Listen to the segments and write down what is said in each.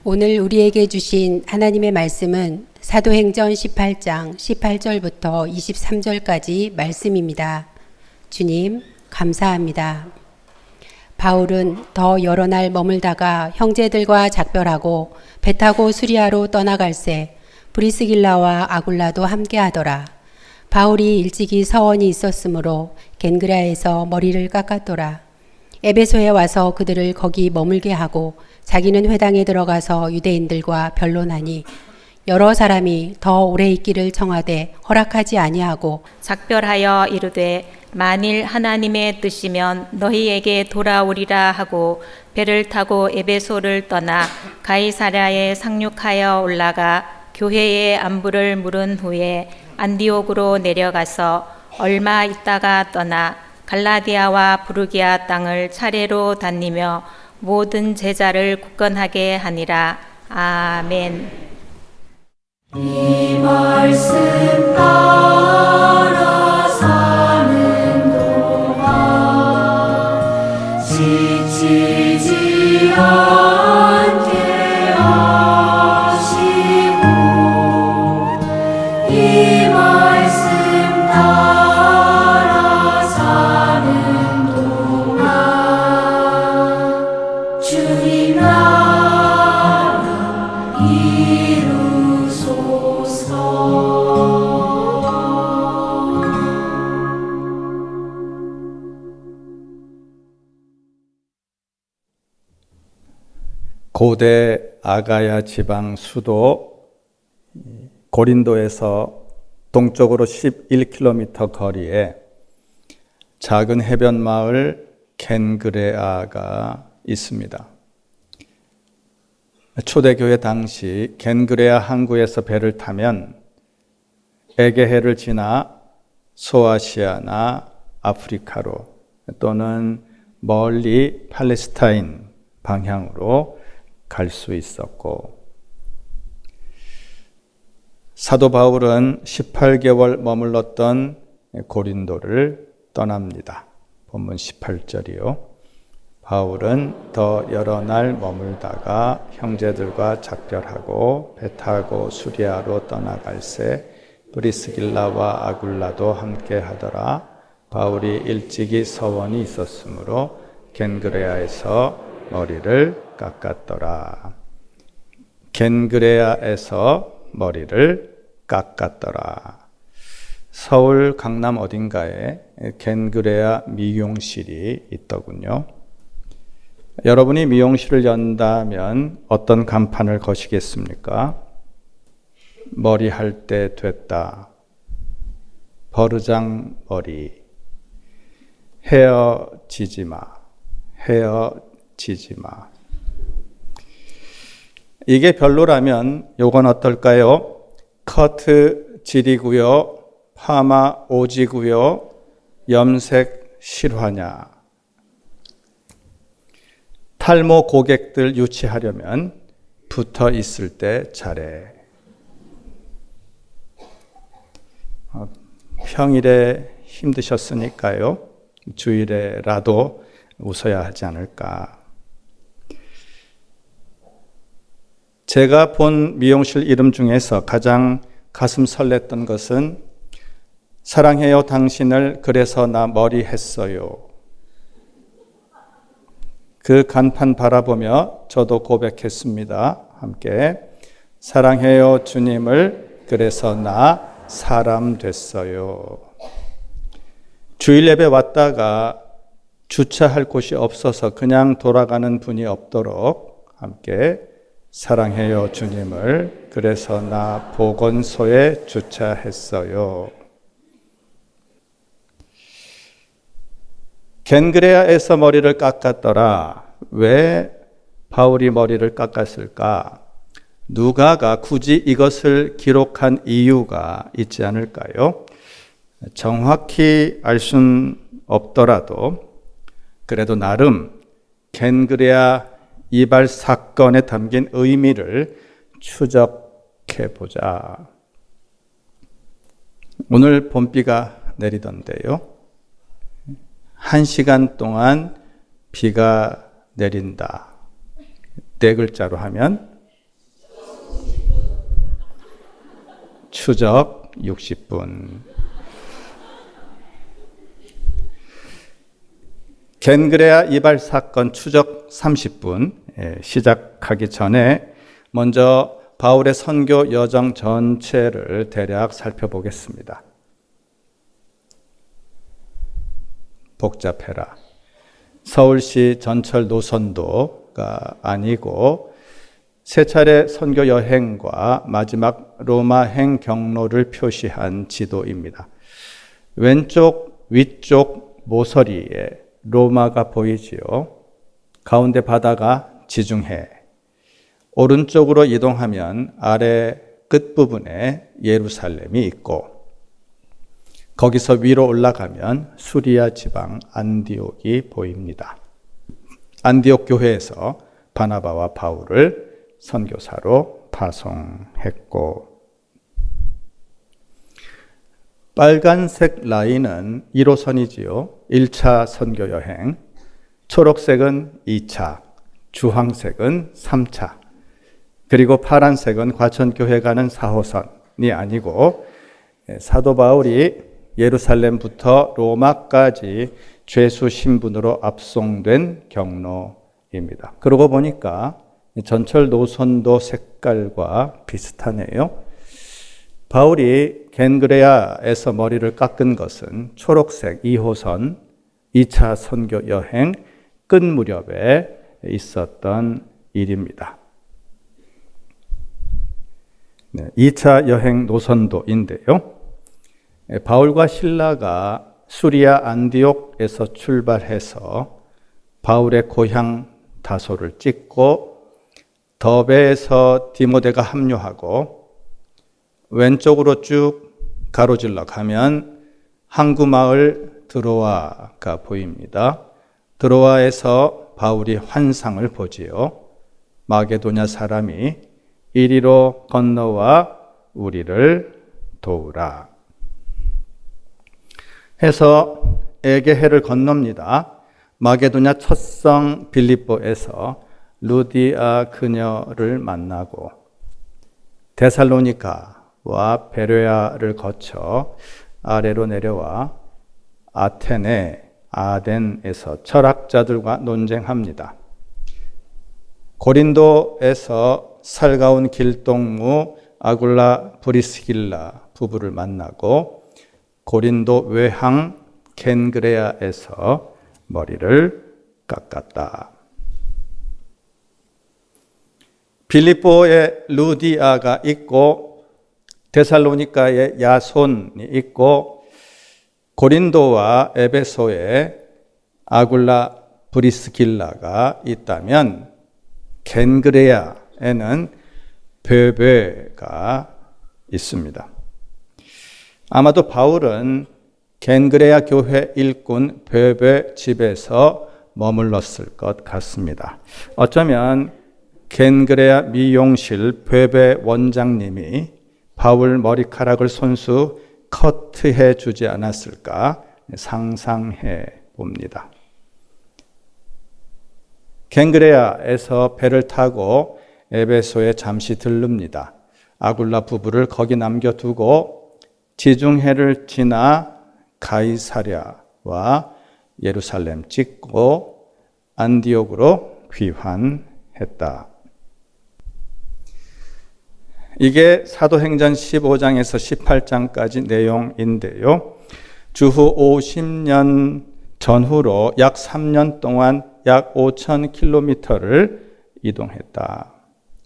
오늘 우리에게 주신 하나님의 말씀은 사도행전 18장 18절부터 23절까지 말씀입니다. 주님, 감사합니다. 바울은 더 여러 날 머물다가 형제들과 작별하고 배 타고 수리아로 떠나갈새 브리스길라와 아굴라도 함께하더라. 바울이 일찍이 서원이 있었으므로 겐그라에서 머리를 깎았더라. 에베소에 와서 그들을 거기 머물게 하고 자기는 회당에 들어가서 유대인들과 변론하니 여러 사람이 더 오래 있기를 청하되 허락하지 아니하고 작별하여 이르되 만일 하나님의 뜻이면 너희에게 돌아오리라 하고 배를 타고 에베소를 떠나 가이사랴에 상륙하여 올라가 교회의 안부를 물은 후에 안디옥으로 내려가서 얼마 있다가 떠나 갈라디아와 부르기아 땅을 차례로 다니며 모든 제자를 굳건하게 하니라. 아멘. 이 말씀 따라 사는 동안 지치지 않게 하시고 이 말씀 따라 사는 동안 주님 나라 고대 아가야 지방 수도 고린도에서 동쪽으로 11km 거리에 작은 해변 마을 겐그레아가 있습니다. 초대교회 당시 겐그레아 항구에서 배를 타면 에게해를 지나 소아시아나 아프리카로 또는 멀리 팔레스타인 방향으로 갈 수 있었고, 사도 바울은 18개월 머물렀던 고린도를 떠납니다. 본문 18절이요. 바울은 더 여러 날 머물다가 형제들과 작별하고 배 타고 수리아로 떠나갈새 브리스길라와 아굴라도 함께 하더라. 바울이 일찍이 서원이 있었으므로 겐그레아에서 머리를 깎았더라. 겐그레아에서 머리를 깎았더라. 서울 강남 어딘가에 겐그레아 미용실이 있더군요. 여러분이 미용실을 연다면 어떤 간판을 거시겠습니까? 머리 할 때 됐다. 버르장 머리. 헤어지지 마. 헤어지지 마. 이게 별로라면 요건 어떨까요? 커트 질이고요. 파마 오지고요. 염색 실화냐. 탈모 고객들 유치하려면 붙어 있을 때 잘해. 평일에 힘드셨으니까요. 주일에라도 웃어야 하지 않을까. 제가 본 미용실 이름 중에서 가장 가슴 설렜던 것은 사랑해요 당신을 그래서 나 머리 했어요. 그 간판 바라보며 저도 고백했습니다. 함께 사랑해요 주님을 그래서 나 사람 됐어요. 주일 예배 왔다가 주차할 곳이 없어서 그냥 돌아가는 분이 없도록 함께 사랑해요 주님을 그래서 나 보건소에 주차했어요. 겐그레아에서 머리를 깎았더라. 왜 바울이 머리를 깎았을까? 누가가 굳이 이것을 기록한 이유가 있지 않을까요? 정확히 알 수는 없더라도 그래도 나름 겐그레아 이발 사건에 담긴 의미를 추적해 보자. 오늘 봄비가 내리던데요. 1시간 동안 비가 내린다. 네 글자로 하면 추적 60분. 겐그레아 이발 사건 추적 30분. 시작하기 전에 먼저 바울의 선교 여정 전체를 대략 살펴보겠습니다. 복잡해라. 서울시 전철 노선도가 아니고 세 차례 선교 여행과 마지막 로마행 경로를 표시한 지도입니다. 왼쪽 위쪽 모서리에 로마가 보이지요. 가운데 바다가 지중해. 오른쪽으로 이동하면 아래 끝부분에 예루살렘이 있고 거기서 위로 올라가면 수리아 지방 안디옥이 보입니다. 안디옥 교회에서 바나바와 바울을 선교사로 파송했고 빨간색 라인은 1호선이지요. 1차 선교 여행. 초록색은 2차, 주황색은 3차. 그리고 파란색은 과천교회 가는 4호선이 아니고 사도 바울이 예루살렘부터 로마까지 죄수 신분으로 압송된 경로입니다. 그러고 보니까 전철 노선도 색깔과 비슷하네요. 바울이 겐그레아에서 머리를 깎은 것은 초록색 2호선 2차 선교 여행 끝 무렵에 있었던 일입니다. 2차 여행 노선도인데요. 바울과 실라가 수리아 안디옥에서 출발해서 바울의 고향 다소를 찍고 더베에서 디모데가 합류하고 왼쪽으로 쭉 가로질러 가면 항구마을 드로아가 보입니다. 드로아에서 바울이 환상을 보지요. 마게도냐 사람이 이리로 건너와 우리를 도우라 해서 에게해를 건넙니다. 마게도냐 첫성 빌립보에서 루디아 그녀를 만나고 데살로니가와 베레아를 거쳐 아래로 내려와 아테네, 아덴에서 철학자들과 논쟁합니다. 고린도에서 살가운 길동무 아굴라 브리스길라 부부를 만나고 고린도 외항 겐그레아에서 머리를 깎았다. 빌립보에 루디아가 있고 데살로니가에 야손이 있고 고린도와 에베소에 아굴라 브리스길라가 있다면 겐그레아에는 베베가 있습니다. 아마도 바울은 겐그레아 교회 일꾼 베베 집에서 머물렀을 것 같습니다. 어쩌면 겐그레아 미용실 베베 원장님이 바울 머리카락을 손수 커트해 주지 않았을까 상상해 봅니다. 겐그레아에서 배를 타고 에베소에 잠시 들릅니다. 아굴라 부부를 거기 남겨두고 지중해를 지나 가이사랴와 예루살렘 찍고 안디옥으로 귀환했다. 이게 사도행전 15장에서 18장까지 내용인데요. 주후 50년 전후로 약 3년 동안 약 5,000km를 이동했다.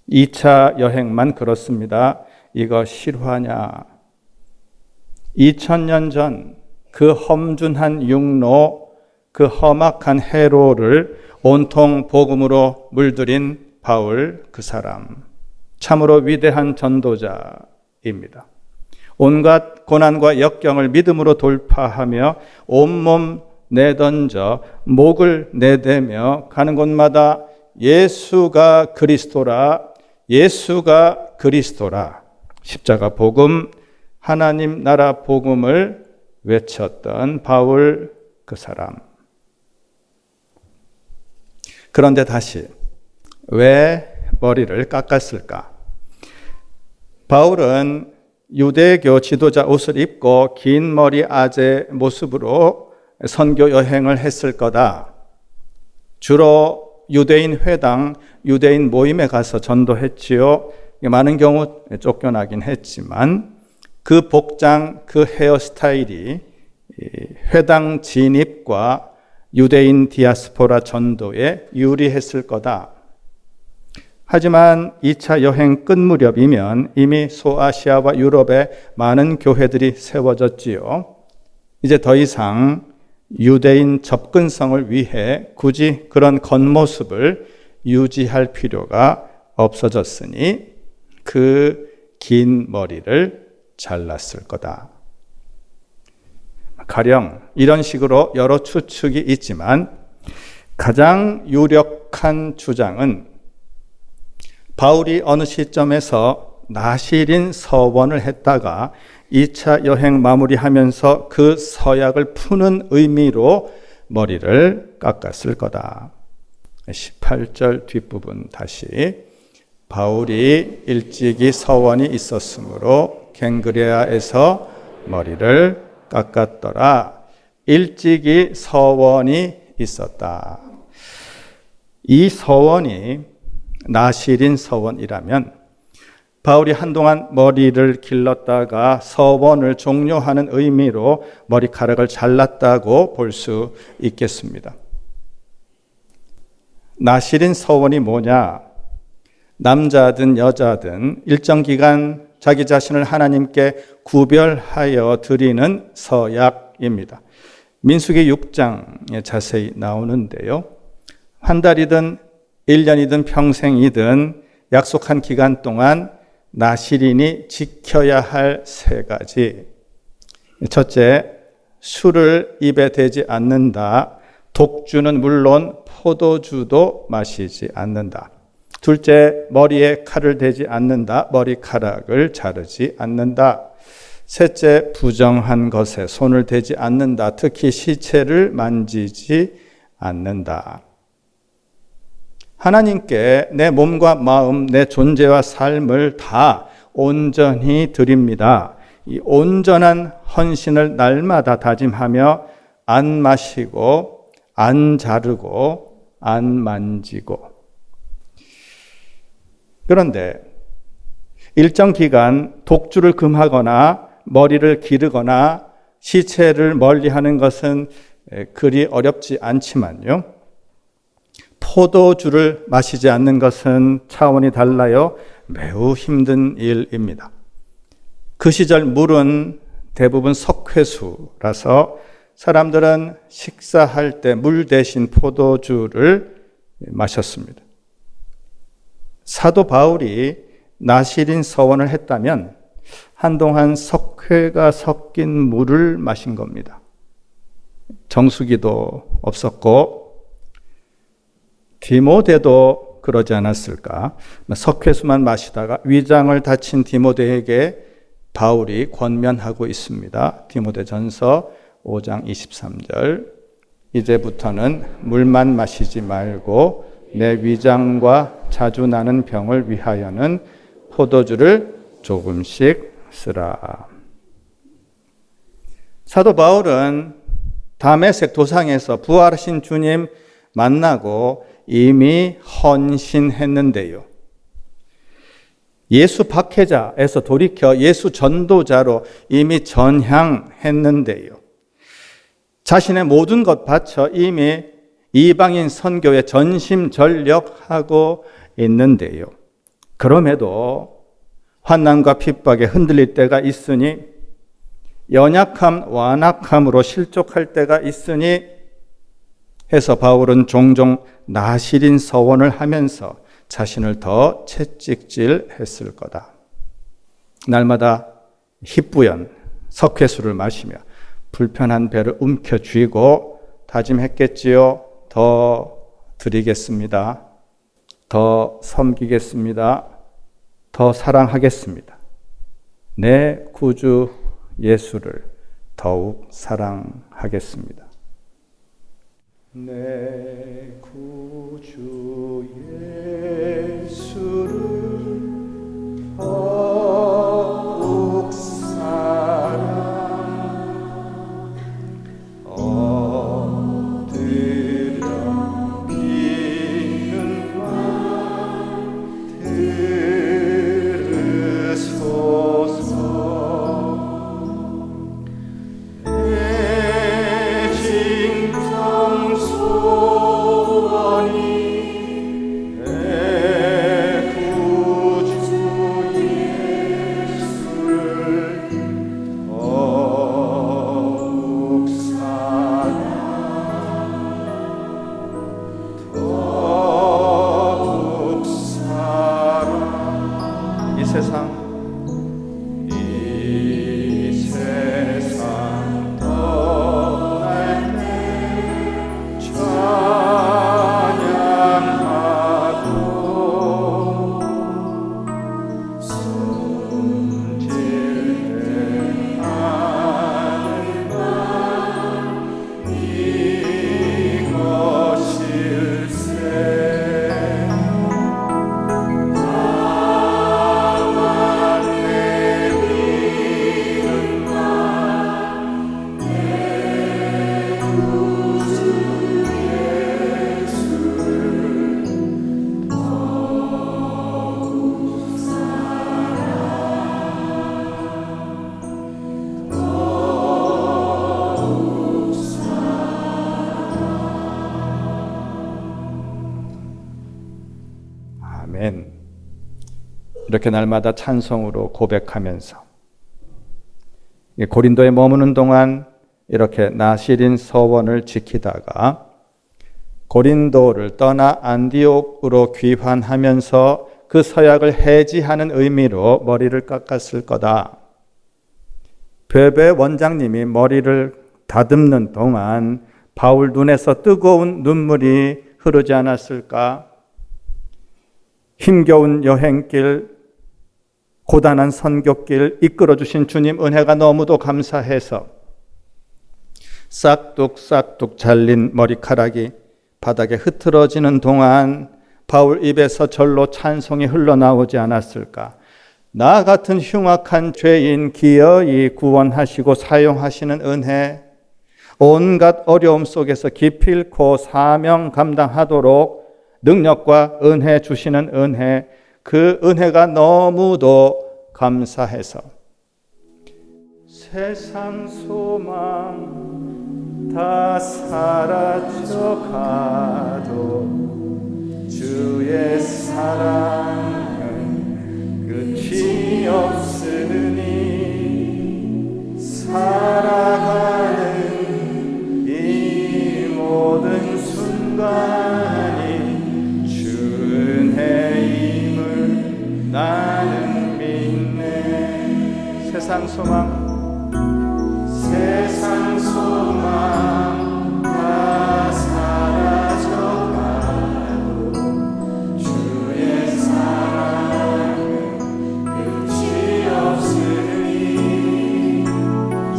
2차 여행만 그렇습니다. 이거 실화냐? 2000년 전 그 험준한 육로, 그 험악한 해로를 온통 복음으로 물들인 바울 그 사람. 참으로 위대한 전도자입니다. 온갖 고난과 역경을 믿음으로 돌파하며 온몸 내던져 목을 내대며 가는 곳마다 예수가 그리스도라, 예수가 그리스도라, 십자가 복음, 하나님 나라 복음을 외쳤던 바울 그 사람. 그런데 다시 왜 머리를 깎았을까? 바울은 유대교 지도자 옷을 입고 긴 머리 아재 모습으로 선교 여행을 했을 거다. 주로 유대인 회당, 유대인 모임에 가서 전도했지요. 많은 경우 쫓겨나긴 했지만 그 복장, 그 헤어스타일이 회당 진입과 유대인 디아스포라 전도에 유리했을 거다. 하지만 2차 여행 끝 무렵이면 이미 소아시아와 유럽에 많은 교회들이 세워졌지요. 이제 더 이상 유대인 접근성을 위해 굳이 그런 겉모습을 유지할 필요가 없어졌으니 그 긴 머리를 잘랐을 거다. 가령 이런 식으로 여러 추측이 있지만 가장 유력한 주장은 바울이 어느 시점에서 나시린 서원을 했다가 2차 여행 마무리하면서 그 서약을 푸는 의미로 머리를 깎았을 거다. 18절 뒷부분 다시. 바울이 일찍이 서원이 있었으므로 갱그레아에서 머리를 깎았더라. 일찍이 서원이 있었다. 이 서원이 나시린 서원이라면 바울이 한동안 머리를 길렀다가 서원을 종료하는 의미로 머리카락을 잘랐다고 볼 수 있겠습니다. 나시린 서원이 뭐냐? 남자든 여자든 일정 기간 자기 자신을 하나님께 구별하여 드리는 서약입니다. 민수기 6장에 자세히 나오는데요. 한 달이든 1년이든 평생이든 약속한 기간 동안 나시린이 지켜야 할 3가지. 첫째, 술을 입에 대지 않는다. 독주는 물론 포도주도 마시지 않는다. 둘째, 머리에 칼을 대지 않는다. 머리카락을 자르지 않는다. 셋째, 부정한 것에 손을 대지 않는다. 특히 시체를 만지지 않는다. 하나님께 내 몸과 마음, 내 존재와 삶을 다 온전히 드립니다. 이 온전한 헌신을 날마다 다짐하며 안 마시고, 안 자르고, 안 만지고. 그런데 일정 기간 독주를 금하거나 머리를 기르거나 시체를 멀리하는 것은 그리 어렵지 않지만요. 포도주를 마시지 않는 것은 차원이 달라요. 매우 힘든 일입니다. 그 시절 물은 대부분 석회수라서 사람들은 식사할 때 물 대신 포도주를 마셨습니다. 사도 바울이 나시린 서원을 했다면 한동안 석회가 섞인 물을 마신 겁니다. 정수기도 없었고 디모데도 그러지 않았을까? 석회수만 마시다가 위장을 다친 디모데에게 바울이 권면하고 있습니다. 디모데전서 5장 23절. 이제부터는 물만 마시지 말고 내 위장과 자주 나는 병을 위하여는 포도주를 조금씩 쓰라. 사도 바울은 다메섹 도상에서 부활하신 주님 만나고 이미 헌신했는데요. 예수 박해자에서 돌이켜 예수 전도자로 이미 전향했는데요. 자신의 모든 것 바쳐 이미 이방인 선교에 전심전력하고 있는데요. 그럼에도 환난과 핍박에 흔들릴 때가 있으니 연약함, 완악함으로 실족할 때가 있으니 해서 바울은 종종 나시린 서원을 하면서 자신을 더 채찍질했을 거다. 날마다 희뿌연 석회수를 마시며 불편한 배를 움켜쥐고 다짐했겠지요. 더 드리겠습니다. 더 섬기겠습니다. 더 사랑하겠습니다. 내 구주 예수를 더욱 사랑하겠습니다. 내 구주 예수를 더욱 아멘. 이렇게 날마다 찬송으로 고백하면서 고린도에 머무는 동안 이렇게 나시린 서원을 지키다가 고린도를 떠나 안디옥으로 귀환하면서 그 서약을 해지하는 의미로 머리를 깎았을 거다. 베베 원장님이 머리를 다듬는 동안 바울 눈에서 뜨거운 눈물이 흐르지 않았을까? 힘겨운 여행길, 고단한 선교길 이끌어주신 주님 은혜가 너무도 감사해서 싹둑싹둑 잘린 머리카락이 바닥에 흐트러지는 동안 바울 입에서 절로 찬송이 흘러나오지 않았을까? 나 같은 흉악한 죄인 기어이 구원하시고 사용하시는 은혜, 온갖 어려움 속에서 기필코 사명 감당하도록 능력과 은혜 주시는 은혜, 그 은혜가 너무도 감사해서 세상 소망 다 사라져가도 주의 사랑은 끝이 없으니 살아가는 이 모든 순간이 주 은혜임을 나는 믿네. 세상 소망 다 사라져가도 주의 사랑은 끝이 없으니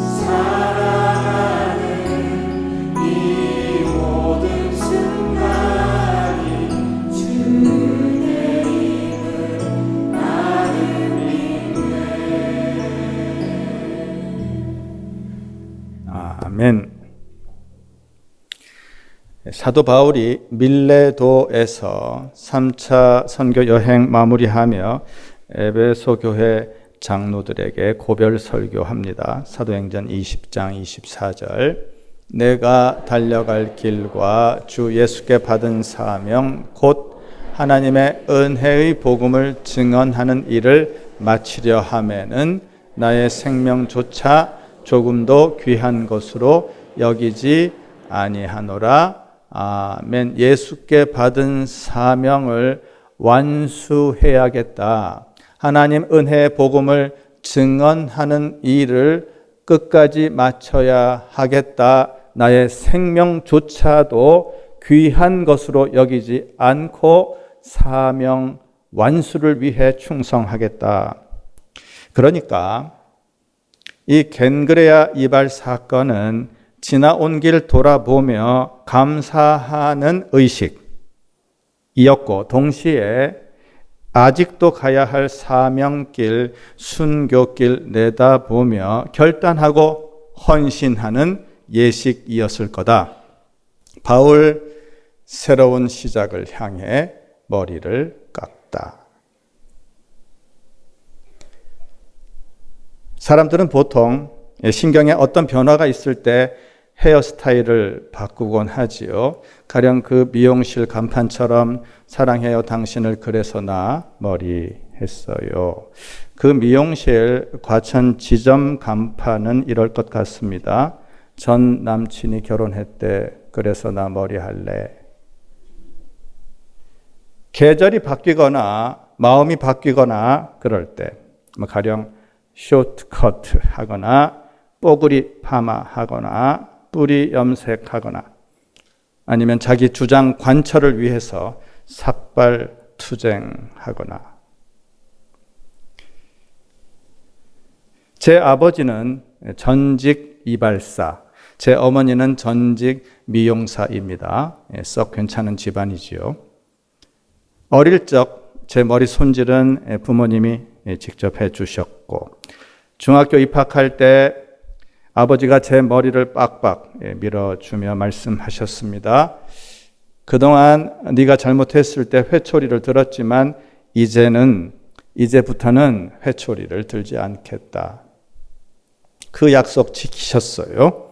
살아가는 이 모든 순간이 주 은혜임을 나는 믿네. 아멘. 사도 바울이 밀레도에서 3차 선교 여행 마무리하며 에베소 교회 장로들에게 고별 설교합니다. 사도행전 20장 24절. 내가 달려갈 길과 주 예수께 받은 사명 곧 하나님의 은혜의 복음을 증언하는 일을 마치려 하면은 나의 생명조차 조금도 귀한 것으로 여기지 아니하노라. 아멘. 예수께 받은 사명을 완수해야겠다. 하나님 은혜의 복음을 증언하는 일을 끝까지 마쳐야 하겠다. 나의 생명조차도 귀한 것으로 여기지 않고 사명 완수를 위해 충성하겠다. 그러니까 이 겐그레아 이발 사건은 지나온 길 돌아보며 감사하는 의식이었고 동시에 아직도 가야 할 사명길, 순교길 내다보며 결단하고 헌신하는 예식이었을 거다. 바울 새로운 시작을 향해 머리를 깎다. 사람들은 보통 신경에 어떤 변화가 있을 때 헤어스타일을 바꾸곤 하지요. 가령 그 미용실 간판처럼 사랑해요 당신을 그래서 나 머리 했어요. 그 미용실 과천 지점 간판은 이럴 것 같습니다. 전 남친이 결혼했대 그래서 나 머리 할래. 계절이 바뀌거나 마음이 바뀌거나 그럴 때 가령 쇼트커트 하거나 뽀글이 파마하거나 뿌리 염색하거나 아니면 자기 주장 관철을 위해서 삭발 투쟁하거나. 제 아버지는 전직 이발사, 제 어머니는 전직 미용사입니다. 썩 괜찮은 집안이지요. 어릴 적 제 머리 손질은 부모님이 직접 해주셨고 중학교 입학할 때 아버지가 제 머리를 빡빡 밀어주며 말씀하셨습니다. 그동안 네가 잘못했을 때 회초리를 들었지만 이제부터는 회초리를 들지 않겠다. 그 약속 지키셨어요.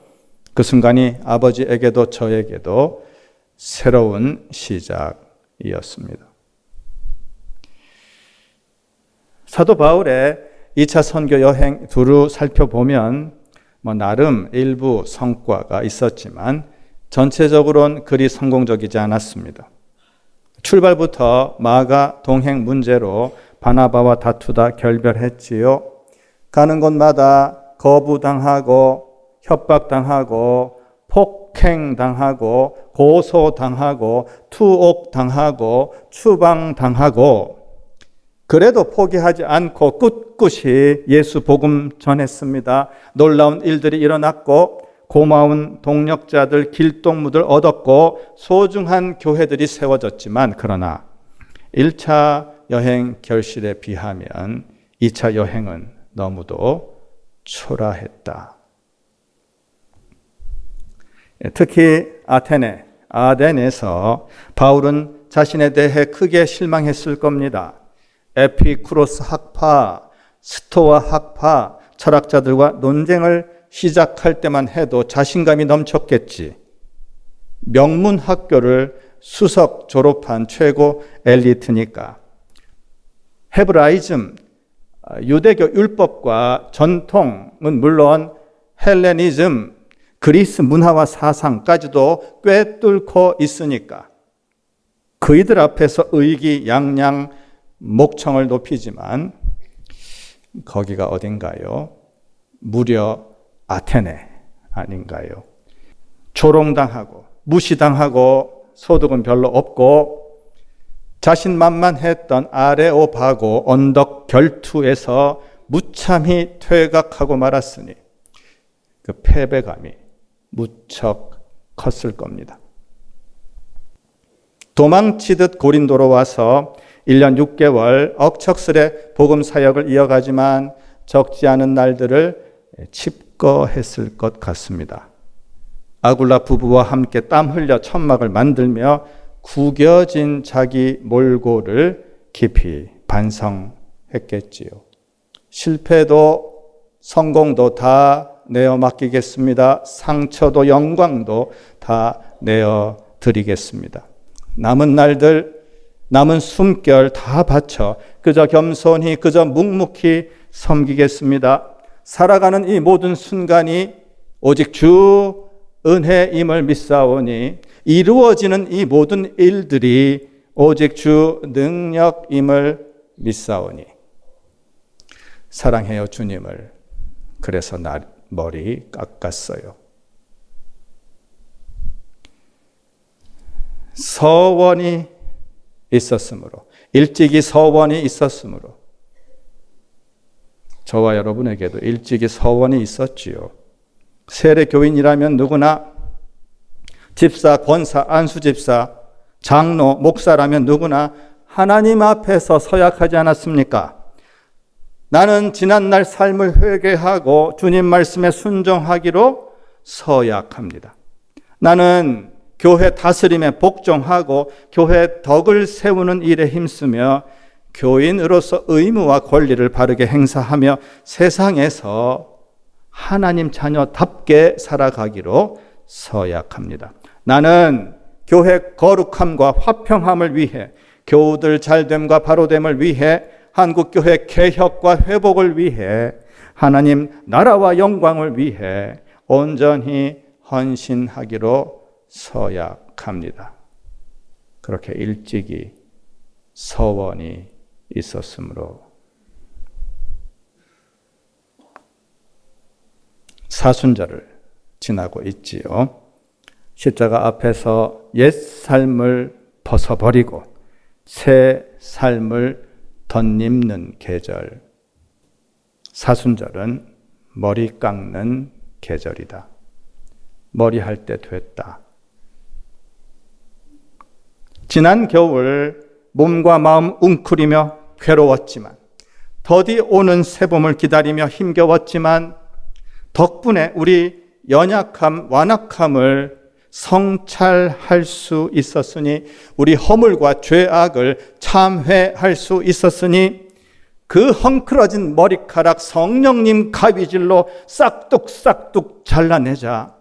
그 순간이 아버지에게도 저에게도 새로운 시작이었습니다. 사도 바울의 2차 선교 여행 두루 살펴보면 나름 일부 성과가 있었지만 전체적으로는 그리 성공적이지 않았습니다. 출발부터 마가 동행 문제로 바나바와 다투다 결별했지요. 가는 곳마다 거부당하고 협박당하고 폭행당하고 고소당하고 투옥당하고 추방당하고 그래도 포기하지 않고 꿋꿋이 예수 복음 전했습니다. 놀라운 일들이 일어났고 고마운 동력자들, 길동무들 얻었고 소중한 교회들이 세워졌지만 그러나 1차 여행 결실에 비하면 2차 여행은 너무도 초라했다. 특히 아덴에서 바울은 자신에 대해 크게 실망했을 겁니다. 에피쿠로스 학파, 스토아 학파, 철학자들과 논쟁을 시작할 때만 해도 자신감이 넘쳤겠지. 명문 학교를 수석 졸업한 최고 엘리트니까. 헤브라이즘, 유대교 율법과 전통은 물론 헬레니즘, 그리스 문화와 사상까지도 꿰뚫고 있으니까 그이들 앞에서 의기양양 목청을 높이지만 거기가 어딘가요? 무려 아테네 아닌가요? 조롱당하고 무시당하고 소득은 별로 없고 자신만만했던 아레오바고 언덕 결투에서 무참히 퇴각하고 말았으니 그 패배감이 무척 컸을 겁니다. 도망치듯 고린도로 와서 1년 6개월 억척스레 복음 사역을 이어가지만 적지 않은 날들을 칩거했을 것 같습니다. 아굴라 부부와 함께 땀 흘려 천막을 만들며 구겨진 자기 몰골을 깊이 반성했겠지요. 실패도 성공도 다 내어 맡기겠습니다. 상처도 영광도 다 내어 드리겠습니다. 남은 날들, 남은 숨결 다 바쳐 그저 겸손히 그저 묵묵히 섬기겠습니다. 살아가는 이 모든 순간이 오직 주 은혜임을 믿사오니 이루어지는 이 모든 일들이 오직 주 능력임을 믿사오니 사랑해요 주님을. 그래서 머리 깎았어요. 서원이 있었으므로, 일찍이 서원이 있었으므로 저와 여러분에게도 일찍이 서원이 있었지요. 세례교인이라면 누구나, 집사, 권사, 안수집사, 장로, 목사라면 누구나 하나님 앞에서 서약하지 않았습니까? 나는 지난날 삶을 회개하고 주님 말씀에 순종하기로 서약합니다. 나는 교회 다스림에 복종하고 교회 덕을 세우는 일에 힘쓰며 교인으로서 의무와 권리를 바르게 행사하며 세상에서 하나님 자녀답게 살아가기로 서약합니다. 나는 교회 거룩함과 화평함을 위해, 교우들 잘됨과 바로됨을 위해, 한국교회 개혁과 회복을 위해, 하나님 나라와 영광을 위해 온전히 헌신하기로 서약합니다. 그렇게 일찍이 서원이 있었으므로 사순절을 지나고 있지요. 십자가 앞에서 옛 삶을 벗어버리고 새 삶을 덧입는 계절. 사순절은 머리 깎는 계절이다. 머리 할 때 됐다. 지난 겨울 몸과 마음 웅크리며 괴로웠지만, 더디 오는 새봄을 기다리며 힘겨웠지만, 덕분에 우리 연약함, 완악함을 성찰할 수 있었으니, 우리 허물과 죄악을 참회할 수 있었으니, 그 헝클어진 머리카락 성령님 가위질로 싹둑싹둑 잘라내자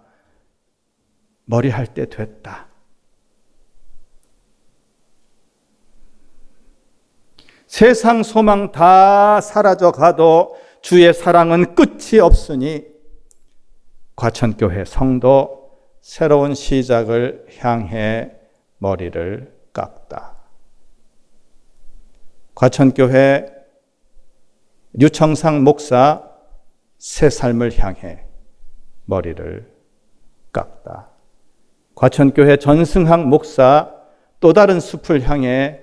머리 할 때 됐다. 세상 소망 다 사라져 가도 주의 사랑은 끝이 없으니 과천교회 성도 새로운 시작을 향해 머리를 깎다. 과천교회 류청상 목사 새 삶을 향해 머리를 깎다. 과천교회 전승학 목사 또 다른 숲을 향해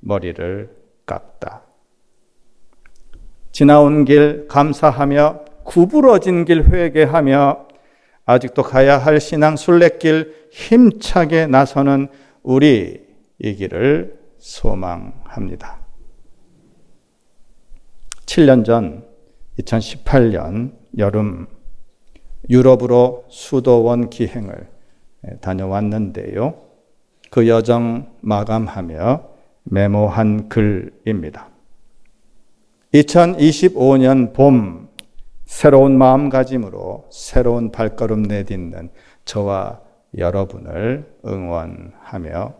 머리를 깎다. 지나온 길 감사하며 구부러진 길 회개하며 아직도 가야 할 신앙 순례길 힘차게 나서는 우리 이기를 소망합니다. 7년 전 2018년 여름 유럽으로 수도원 기행을 다녀왔는데요. 그 여정 마감하며 메모한 글입니다. 2025년 봄 새로운 마음가짐으로 새로운 발걸음 내딛는 저와 여러분을 응원하며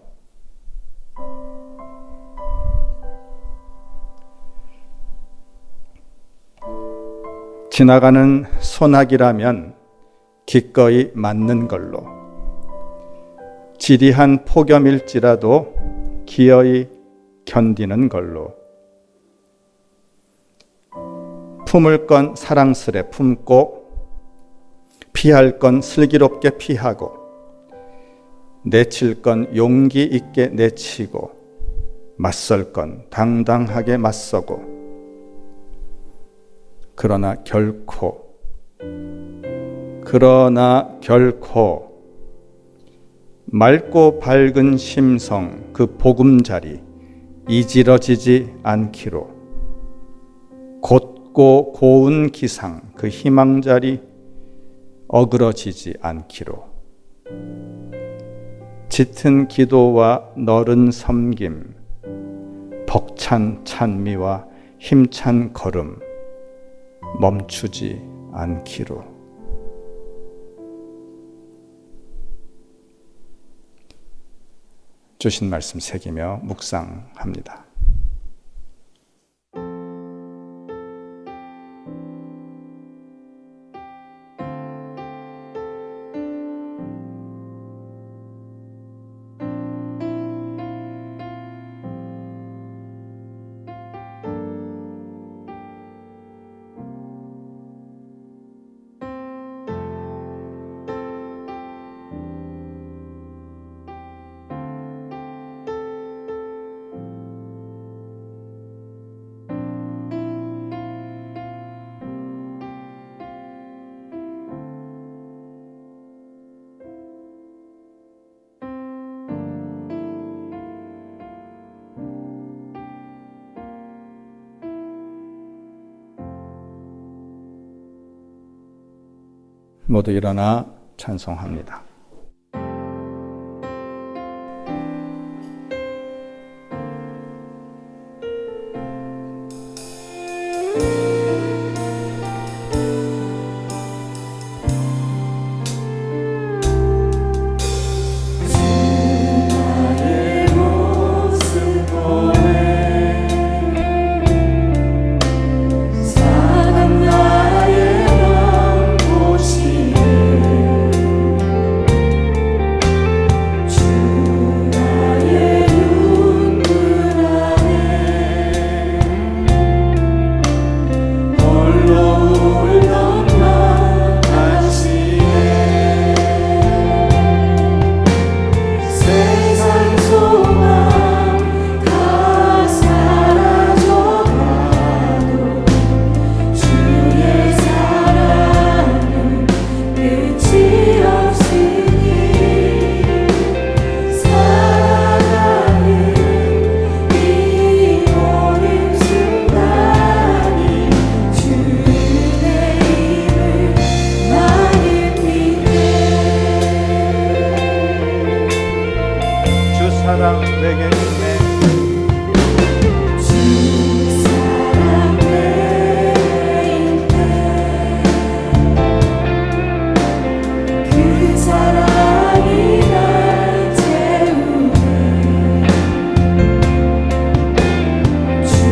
지나가는 소나기라면 기꺼이 맞는 걸로, 지리한 폭염일지라도 기어이 견디는 걸로, 품을 건 사랑스레 품고 피할 건 슬기롭게 피하고 내칠 건 용기 있게 내치고 맞설 건 당당하게 맞서고, 그러나 결코 맑고 밝은 심성 그 보금자리 이지러지지 않기로, 곧고 고운 기상 그 희망자리 어그러지지 않기로, 짙은 기도와 너른 섬김, 벅찬 찬미와 힘찬 걸음 멈추지 않기로. 주신 말씀 새기며 묵상합니다. 모두 일어나 찬송합니다. 사랑 내게 있네. 주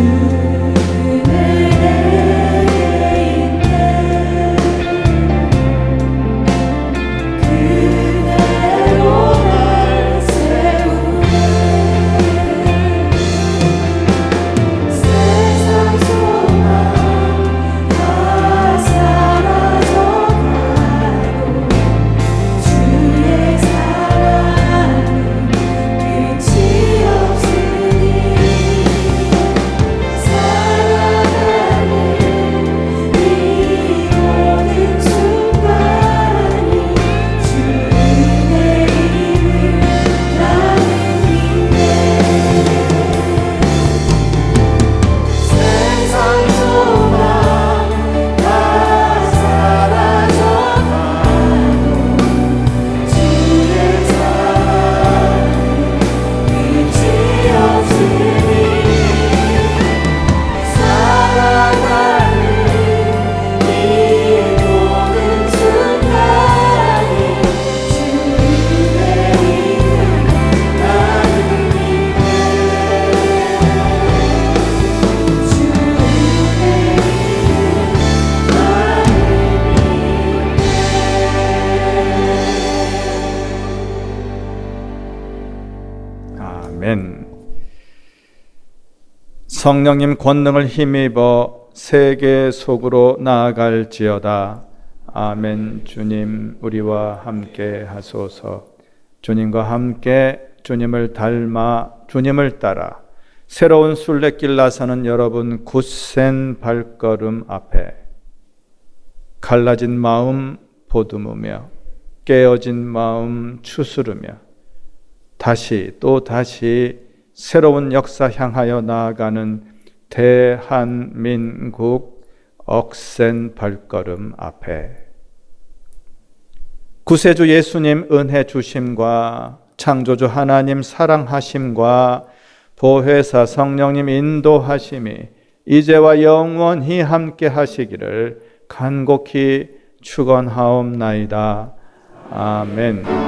성령님 권능을 힘입어 세계 속으로 나아갈지어다. 아멘. 주님 우리와 함께 하소서. 주님과 함께 주님을 닮아 주님을 따라 새로운 순례길 나서는 여러분 굳센 발걸음 앞에 갈라진 마음 보듬으며 깨어진 마음 추스르며 다시 또 다시 새로운 역사 향하여 나아가는 대한민국 억센 발걸음 앞에 구세주 예수님 은혜 주심과 창조주 하나님 사랑하심과 보혜사 성령님 인도하심이 이제와 영원히 함께 하시기를 간곡히 축원하옵나이다. 아멘.